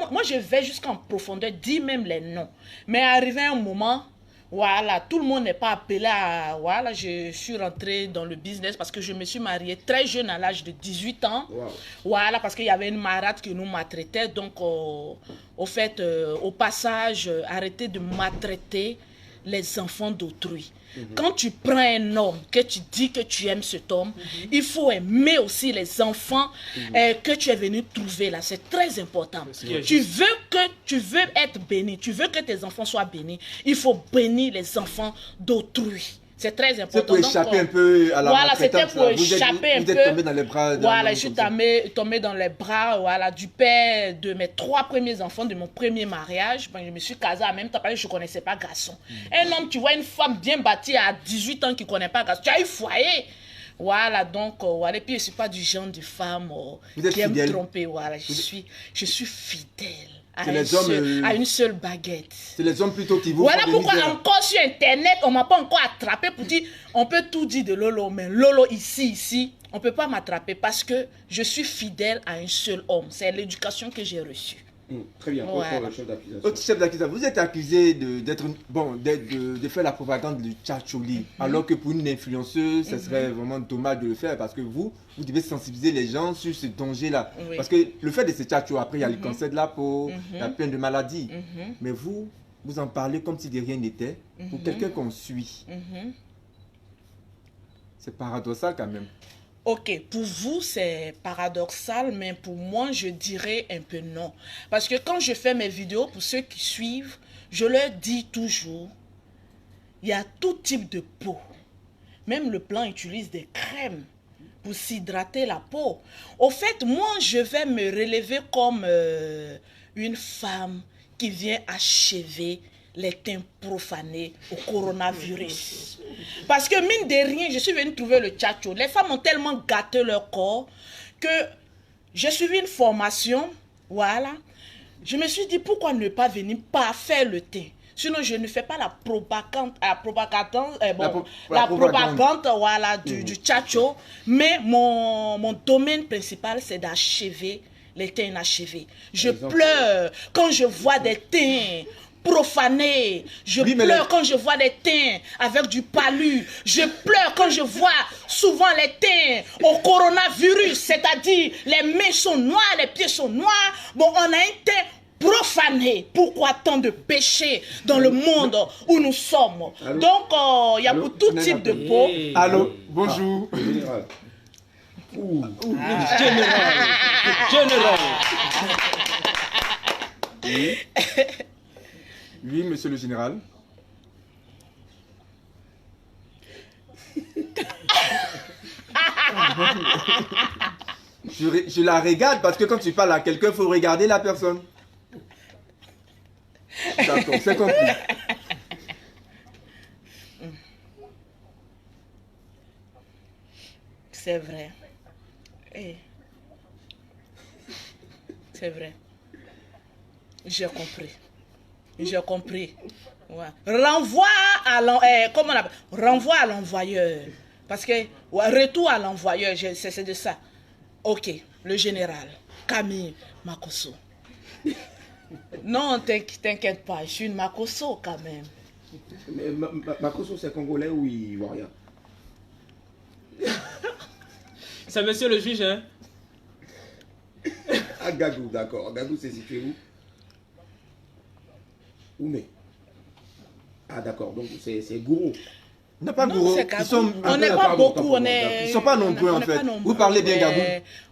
Moi, je vais jusqu'en profondeur, dis même les noms. Mais arrivé à un moment... Voilà, tout le monde n'est pas appelé à... Voilà, je suis rentrée dans le business parce que je me suis mariée très jeune à l'âge de 18 ans. Wow. Voilà, parce qu'il y avait une marade qui nous maltraitait. Donc, au passage, arrêtez de maltraiter les enfants d'autrui. Quand tu prends un homme, que tu dis que tu aimes cet homme, il faut aimer aussi les enfants que tu es venu trouver là. C'est très important. Tu veux être béni, tu veux que tes enfants soient bénis. Il faut bénir les enfants d'autrui. C'est très important. C'est pour échapper un peu à la Voilà, c'était pour échapper un peu. Vous êtes tombé dans les bras. Voilà, je suis tombé dans les bras voilà, du père de mes 3 premiers enfants, de mon premier mariage. Ben, je me suis casée en même temps parce que je ne connaissais pas garçon. Un homme, tu vois une femme bien bâtie à 18 ans qui ne connaît pas garçon. Tu as eu foyer. Voilà, donc, voilà. Et puis je ne suis pas du genre de femme qui aime tromper. Voilà, je suis fidèle. À une seule baguette. C'est les hommes plutôt qui vous... Voilà pourquoi encore sur Internet, on ne m'a pas encore attrapé pour dire, on peut tout dire de Lolo, mais Lolo ici, on ne peut pas m'attraper parce que je suis fidèle à un seul homme. C'est l'éducation que j'ai reçue. Très bien, Voilà. chef d'accusation. Autre chef d'accusation, vous êtes accusé de faire la propagande du tchatcholi, alors que pour une influenceuse, ça serait vraiment dommage de le faire parce que vous devez sensibiliser les gens sur ce danger-là. Oui. Parce que le fait de ce tchatcho, après il y a le cancer de la peau, il y a plein de maladies. Mais vous en parlez comme si de rien n'était pour quelqu'un qu'on suit. C'est paradoxal quand même. Ok, pour vous, c'est paradoxal, mais pour moi, je dirais un peu non. Parce que quand je fais mes vidéos, pour ceux qui suivent, je leur dis toujours, il y a tout type de peau. Même le blanc utilise des crèmes pour s'hydrater la peau. Au fait, moi, je vais me relever comme une femme qui vient achever les teints profanés au coronavirus. Parce que mine de rien, je suis venue trouver le tchatcho. Les femmes ont tellement gâté leur corps que j'ai suivi une formation, voilà. Je me suis dit, pourquoi ne pas venir faire le teint? Sinon, je ne fais pas la propagande voilà, du tchatcho. Mais mon domaine principal, c'est d'achever les teints inachevés. Je pleure quand je vois des teints profanés. Je pleure quand je vois des teints avec du palu. Je pleure quand je vois souvent les teints au coronavirus, c'est-à-dire les mains sont noires, les pieds sont noirs. Bon, on a un teint profané. Pourquoi tant de péchés dans le monde où nous sommes? Allô? Donc, il y a pour tout type de peau. Allô, bonjour. Général. Général. Oui, monsieur le général. Je la regarde parce que quand tu parles à quelqu'un, il faut regarder la personne. D'accord, c'est compris. C'est vrai. C'est vrai. J'ai compris. J'ai compris. Ouais. Renvoi à l'envoyeur. Parce que retour à l'envoyeur, c'est de ça. Ok, le général, Camille Makosso. Non, t'inquiète pas, je suis une Makosso quand même. Mais Makosso, c'est congolais ou ivoirien? C'est monsieur le juge, hein? Ah, Gagou, d'accord. Gagou, c'est situé où? Oumé. Ah, d'accord, donc c'est Gourou. Non, pas Non, Gourou. c'est Gagou. On n'est pas pardon, beaucoup, pardon, on est... Ils sont pas nombreux en fait. Vous parlez bien Gagou.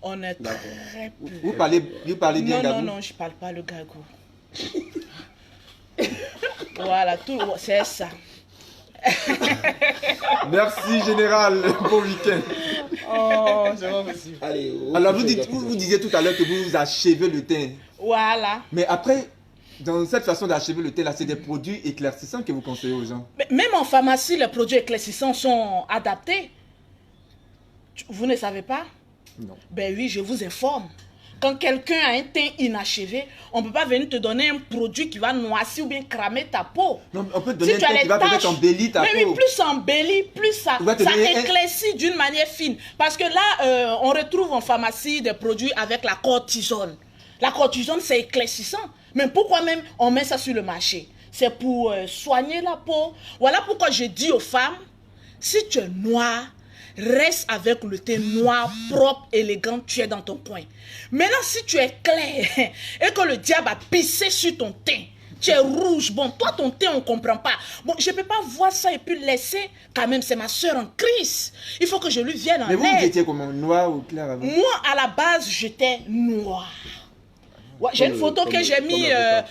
On est très peu. Vous parlez bien Gagou. Non, je parle pas le Gagou. Voilà, c'est ça. Merci général, bon week-end. Oh, c'est pas possible. Allez, Alors vous disiez tout à l'heure que vous achevez le teint. Voilà. Mais après, dans cette façon d'achever le teint là, c'est des produits éclaircissants que vous conseillez aux gens. Mais même en pharmacie, les produits éclaircissants sont adaptés. Vous ne savez pas? Non. Ben oui, je vous informe. Quand quelqu'un a un teint inachevé, on ne peut pas venir te donner un produit qui va noircir ou bien cramer ta peau. Non, on peut te donner Si un tu as teint qui les va peut-être taches, embellir ta mais peau. oui, plus ça embellit, plus ça éclaircit d'une manière fine. Parce que là, on retrouve en pharmacie des produits avec la cortisone. La cortisone, c'est éclaircissant. Mais pourquoi même on met ça sur le marché? C'est pour soigner la peau. Voilà pourquoi je dis aux femmes, si tu es noire, reste avec le teint noir, propre, élégant, tu es dans ton coin. Maintenant, si tu es clair et que le diable a pissé sur ton teint, tu es rouge, bon, toi, ton teint, on ne comprend pas. Bon, je ne peux pas voir ça et puis laisser, quand même, c'est ma soeur en crise. Il faut que je lui vienne en aide. Mais vous étiez comment, noir ou clair avant? Moi, à la base, j'étais noire. Ouais, j'ai une photo que j'ai mis,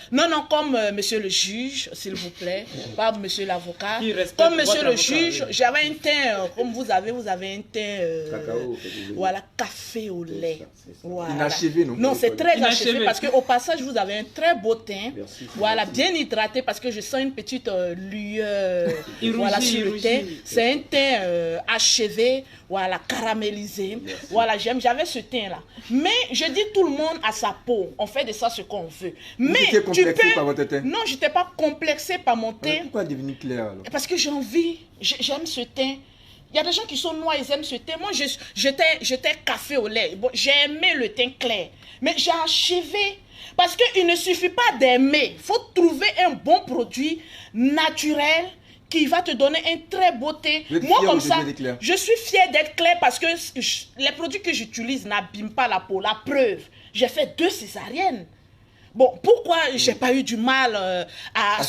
non, comme monsieur le juge, s'il vous plaît, pas monsieur l'avocat. Comme monsieur le juge, j'avais un teint, comme vous avez un teint, Cacao, voilà, café au lait. Voilà. Inachevé, non? Non, c'est très Inachevé. inachevé parce qu'au passage, vous avez un très beau teint. Merci. Voilà, bien hydraté parce que je sens une petite lueur Il voilà, rougit, sur il le rougit. teint. C'est un teint achevé, voilà, caramélisé. Voilà, j'avais ce teint-là. Mais je dis tout le monde a sa peau. On fait de ça ce qu'on veut. Mais étiez tu complexé peux... par votre teint? Non, je n'étais pas complexé par mon teint. Pourquoi devenir clair alors? Parce que j'ai envie, j'aime ce teint Il y a des gens qui sont noirs, ils aiment ce teint. Moi, j'étais café au lait. Bon, j'ai aimé le teint clair. Mais j'ai archivé. Parce qu'il ne suffit pas d'aimer. Il faut trouver un bon produit naturel qui va te donner un très beau teint. Moi, comme ça, je suis fière d'être claire parce que les produits que j'utilise n'abîment pas la peau. La preuve, j'ai fait 2 césariennes. Bon, pourquoi j'ai pas eu du mal à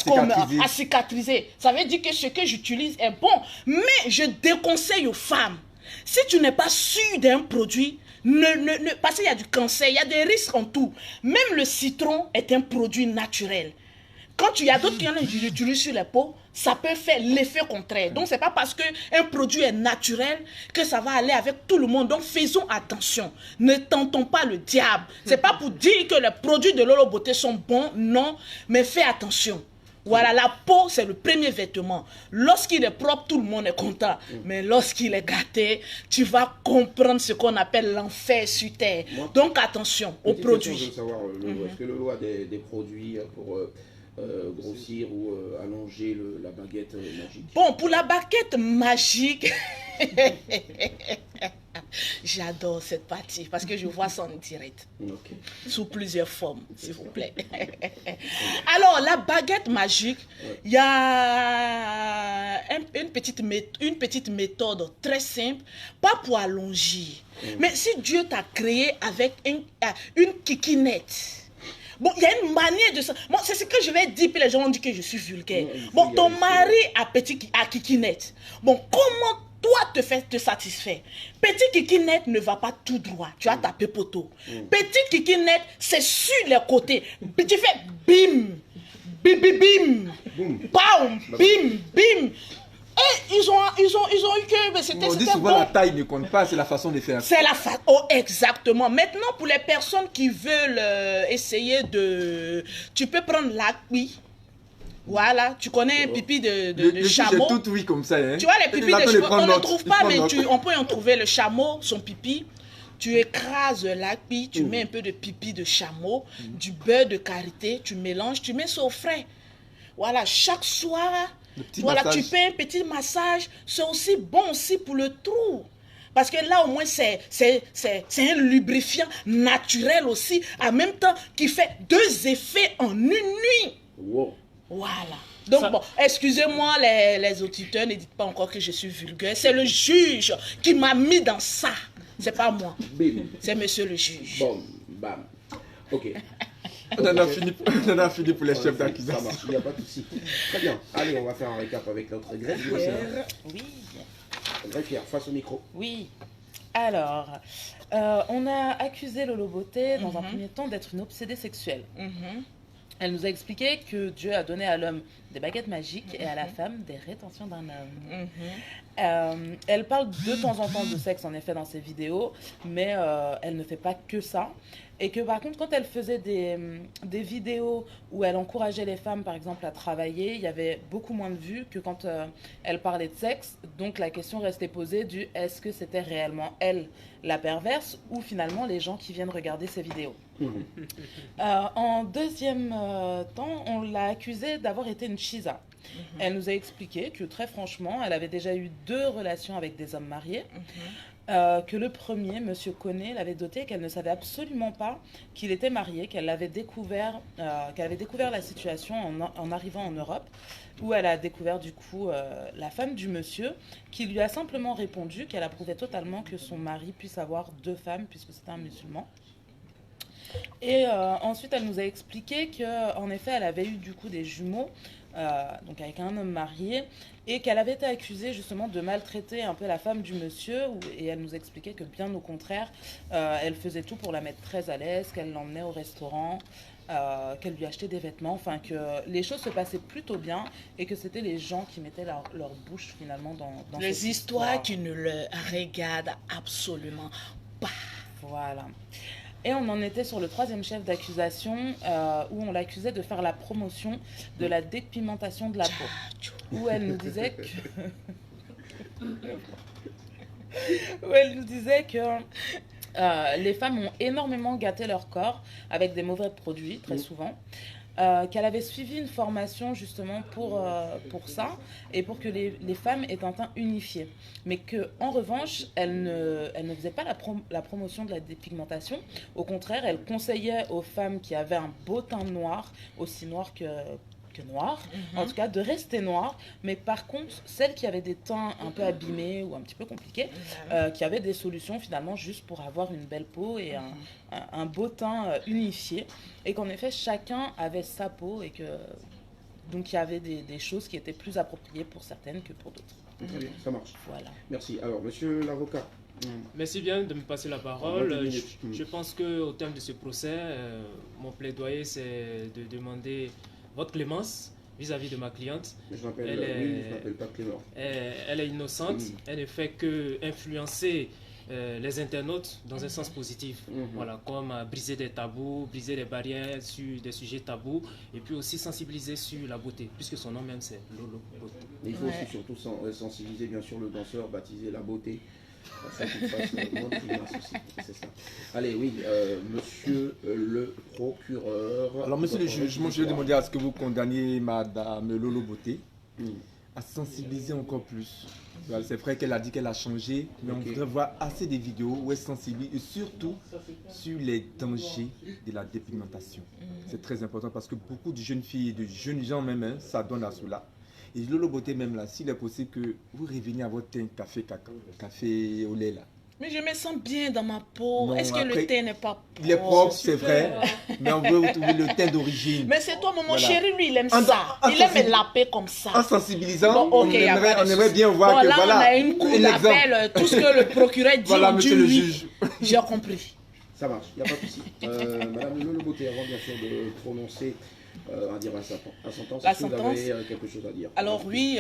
cicatriser? Ça veut dire que ce que j'utilise est bon. Mais je déconseille aux femmes. Si tu n'es pas sûr d'un produit, parce qu'il y a du cancer, il y a des risques en tout. Même le citron est un produit naturel. Quand il y a d'autres qui en utilisent sur les peaux, ça peut faire l'effet contraire. Donc, ce n'est pas parce qu'un produit est naturel que ça va aller avec tout le monde. Donc, faisons attention. Ne tentons pas le diable. Ce n'est pas pour dire que les produits de Lolo Beauté sont bons, non, mais fais attention. Voilà, la peau, c'est le premier vêtement. Lorsqu'il est propre, tout le monde est content. Mais lorsqu'il est gâté, tu vas comprendre ce qu'on appelle l'enfer sur terre. Donc, attention aux produits. Je veux savoir, Lolo, est-ce que Lolo a des produits pour grossir ou allonger la baguette magique? Bon, pour la baguette magique, j'adore cette partie parce que je vois ça en direct. Okay. Sous plusieurs formes, s'il vous plaît. Alors, la baguette magique, il y a une petite méthode très simple, pas pour allonger. Mais si Dieu t'a créé avec une kikinette, bon, il y a une manière de ça. Bon, c'est ce que je vais dire, puis les gens vont dire que je suis vulgaire. Bon, ton mari a kikinette. Bon, comment toi te satisfaire? Petit kikinette ne va pas tout droit. Tu as tapé poteau. Petit kikinette, c'est sur les côtés. Tu fais bim, bim, bim, bim, bam, bim, bim. Et ils ont eu que c'était on dit souvent bon. La taille ne compte pas, c'est la façon de faire. C'est la façon, oh exactement. Maintenant, pour les personnes qui veulent essayer de... Tu peux prendre l'acui. Voilà, tu connais un pipi de chameau. C'est tout oui comme ça. Hein? Tu vois les pipis de chameau, on ne trouve pas, mais on peut en trouver le chameau, son pipi. Tu écrases l'acui, tu mets un peu de pipi de chameau, du beurre de karité, tu mélanges, tu mets ça au frais. Voilà, chaque soir... Voilà, massage. Tu fais un petit massage, c'est aussi bon aussi pour le trou. Parce que là, au moins, c'est un lubrifiant naturel aussi, en même temps, qui fait 2 effets en une nuit. Wow. Voilà. Donc, bon, excusez-moi les auditeurs, ne dites pas encore que je suis vulgaire. C'est le juge qui m'a mis dans ça. C'est pas moi. C'est monsieur le juge. Bon, bam. Ok. On en a fini pour les chefs d'accusation. Ça marche, il n'y a pas de souci. Très bien. Allez, on va faire un récap avec notre greffière. Oui. Greffière, face au micro. Oui. Alors, on a accusé Lolo Beauté, dans un premier temps, d'être une obsédée sexuelle. Elle nous a expliqué que Dieu a donné à l'homme des baguettes magiques et à la femme des rétentions d'un homme. Elle parle de temps en temps de sexe, en effet, dans ses vidéos, mais elle ne fait pas que ça. Et que par contre, quand elle faisait des vidéos où elle encourageait les femmes, par exemple, à travailler, il y avait beaucoup moins de vues que quand elle parlait de sexe. Donc la question restait posée du est-ce que c'était réellement elle, la perverse, ou finalement les gens qui viennent regarder ses vidéos. En deuxième temps, on l'a accusée d'avoir été une chisa. Elle nous a expliqué que très franchement, elle avait déjà eu 2 relations avec des hommes mariés. Que le premier, Monsieur Koné, l'avait doté, qu'elle ne savait absolument pas qu'il était marié, qu'elle avait découvert la situation en arrivant en Europe, où elle a découvert du coup la femme du monsieur, qui lui a simplement répondu qu'elle approuvait totalement que son mari puisse avoir 2 femmes, puisque c'était un musulman. Et ensuite, elle nous a expliqué qu'en effet, elle avait eu du coup des jumeaux, donc avec un homme marié, et qu'elle avait été accusée justement de maltraiter un peu la femme du monsieur, et elle nous expliquait que bien au contraire, elle faisait tout pour la mettre très à l'aise, qu'elle l'emmenait au restaurant, qu'elle lui achetait des vêtements, enfin que les choses se passaient plutôt bien, et que c'était les gens qui mettaient leur bouche finalement dans les histoires qui ne le regardent absolument pas. Voilà. Et on en était sur le 3e chef d'accusation où on l'accusait de faire la promotion de la dépigmentation de la peau. Où elle nous disait que les femmes ont énormément gâté leur corps avec des mauvais produits, très souvent. qu'elle avait suivi une formation justement pour ça et pour que les femmes aient un teint unifié. Mais qu'en revanche, elle ne faisait pas la promotion de la dépigmentation. Au contraire, elle conseillait aux femmes qui avaient un beau teint noir, aussi noir que noir, en tout cas de rester noir, mais par contre celles qui avaient des teints un peu abîmés ou un petit peu compliqués, qui avaient des solutions finalement juste pour avoir une belle peau et un beau teint unifié, et qu'en effet chacun avait sa peau et que donc il y avait des choses qui étaient plus appropriées pour certaines que pour d'autres. Très bien, ça marche. Voilà. Merci. Alors monsieur l'avocat. Merci bien de me passer la parole. Je pense qu'au terme de ce procès, mon plaidoyer c'est de demander votre clémence vis-à-vis de ma cliente. Je m'appelle pas Clément. Elle est innocente, elle ne fait que influencer les internautes dans un sens positif. Voilà, comme briser des tabous, briser des barrières sur des sujets tabous, et puis aussi sensibiliser sur la beauté, puisque son nom même c'est Lolo Beauté. Il faut aussi surtout sensibiliser bien sûr le danseur baptisé La Beauté. Afin qu'il fasse moins de grimaces aussi, c'est ça. Allez, oui, monsieur le procureur. Alors, monsieur le juge, moi je vais demander à ce que vous condamniez madame Lolo Beauté à sensibiliser encore plus. C'est vrai qu'elle a dit qu'elle a changé, mais on voudrait voir assez des vidéos où elle sensibilise, et surtout sur les dangers de la dépigmentation. C'est très important parce que beaucoup de jeunes filles et de jeunes gens même, ça donne à cela. Et Lolo Beauté même là, s'il est possible que vous reveniez à votre teint café au lait là. Mais je me sens bien dans ma peau. Est-ce que le teint n'est pas propre? Il est propre, c'est vrai, mais on veut retrouver le teint d'origine. Mais c'est toi, mon chéri, lui, il aime ça. Il aime la paix comme ça. En sensibilisant, on aimerait bien voir que là, voilà. On a une cour d'appel, tout ce que le procureur dit, voilà, on monsieur dit le oui. juge. J'ai compris. Ça marche, il n'y a pas de souci. Madame Lolo Beauté, avant bien sûr de prononcer à dire la sentence, est-ce que vous avez quelque chose à dire? Alors oui,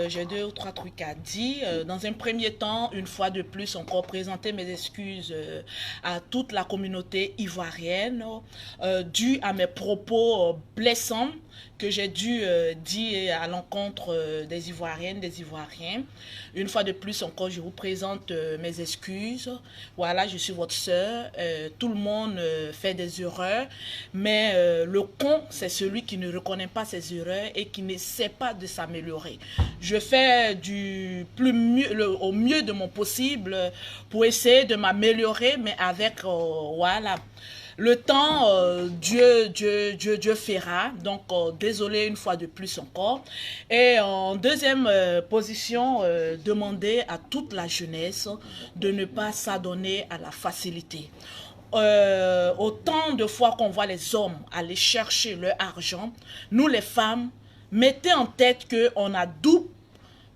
j'ai 2 ou 3 trucs à dire. Dans un premier temps, une fois de plus, encore présenter mes excuses à toute la communauté ivoirienne dû à mes propos blessants que j'ai dû dire à l'encontre des Ivoiriennes, des Ivoiriens. Une fois de plus encore, je vous présente mes excuses. Voilà, je suis votre sœur. Tout le monde fait des erreurs, mais le con, c'est celui qui ne reconnaît pas ses erreurs et qui n'essaie pas de s'améliorer. Je fais au mieux de mon possible pour essayer de m'améliorer, mais avec, voilà... Le temps, Dieu fera. Donc, désolé une fois de plus encore. Et en deuxième position, demander à toute la jeunesse de ne pas s'adonner à la facilité. Autant de fois qu'on voit les hommes aller chercher leur argent, nous les femmes, mettez en tête qu'on a double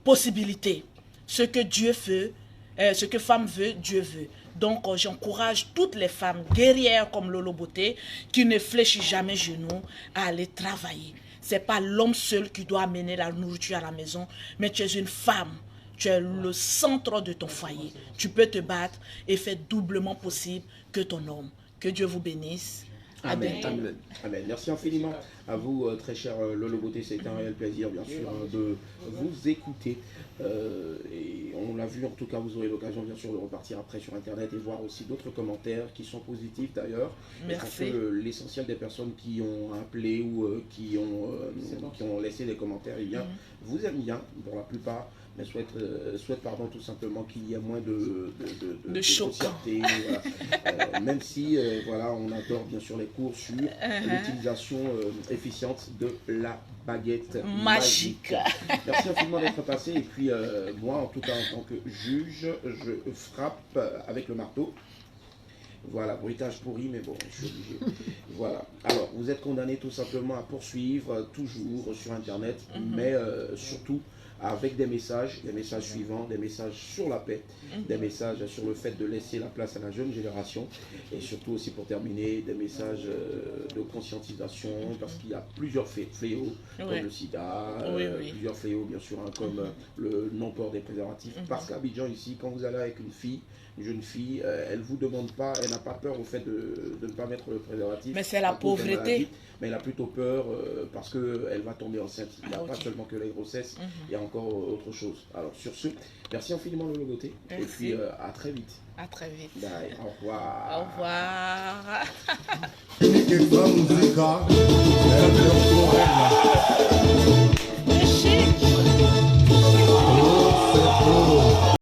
possibilité. Ce que Dieu veut, ce que femme veut, Dieu veut. Donc, j'encourage toutes les femmes guerrières comme Lolo Beauté qui ne fléchissent jamais genoux à aller travailler. Ce n'est pas l'homme seul qui doit amener la nourriture à la maison, mais tu es une femme. Tu es le centre de ton foyer. Tu peux te battre et faire doublement possible que ton homme. Que Dieu vous bénisse. Amen. Amen. Amen. Merci infiniment à vous, très cher Lolo Beauté. C'est un réel plaisir, bien sûr, de vous écouter. Et on l'a vu, en tout cas, vous aurez l'occasion, bien sûr, de repartir après sur Internet et voir aussi d'autres commentaires qui sont positifs d'ailleurs. Merci. Parce que l'essentiel des personnes qui ont appelé ou qui ont laissé des commentaires, eh bien, vous aiment bien, pour la plupart. Mais souhaite tout simplement qu'il y ait moins de grossièreté, voilà. Même si voilà, on adore bien sûr les cours sur l'utilisation efficiente de la baguette magique. Merci infiniment d'être passé. Et puis moi, en tout cas en tant que juge, je frappe avec le marteau. Voilà, bruitage pourri, mais bon, je suis obligé. Voilà. Alors, vous êtes condamné tout simplement à poursuivre toujours sur Internet, mais surtout avec des messages suivants, des messages sur la paix, des messages sur le fait de laisser la place à la jeune génération, et surtout aussi pour terminer, des messages de conscientisation, parce qu'il y a plusieurs fléaux, comme le sida, plusieurs fléaux bien sûr, hein, comme le non-port des préservatifs, parce qu'à Abidjan ici, quand vous allez avec une jeune fille, elle ne vous demande pas, elle n'a pas peur au fait de ne pas mettre le préservatif. Mais c'est la pauvreté. Mais elle a plutôt peur parce qu'elle va tomber enceinte. Il n'y a pas seulement que les grossesses, il y a encore autre chose. Alors sur ce, merci infiniment Lolo Beauté. Et puis à très vite. À très vite. Bye. Au revoir. Au revoir. Madame Laure Corel.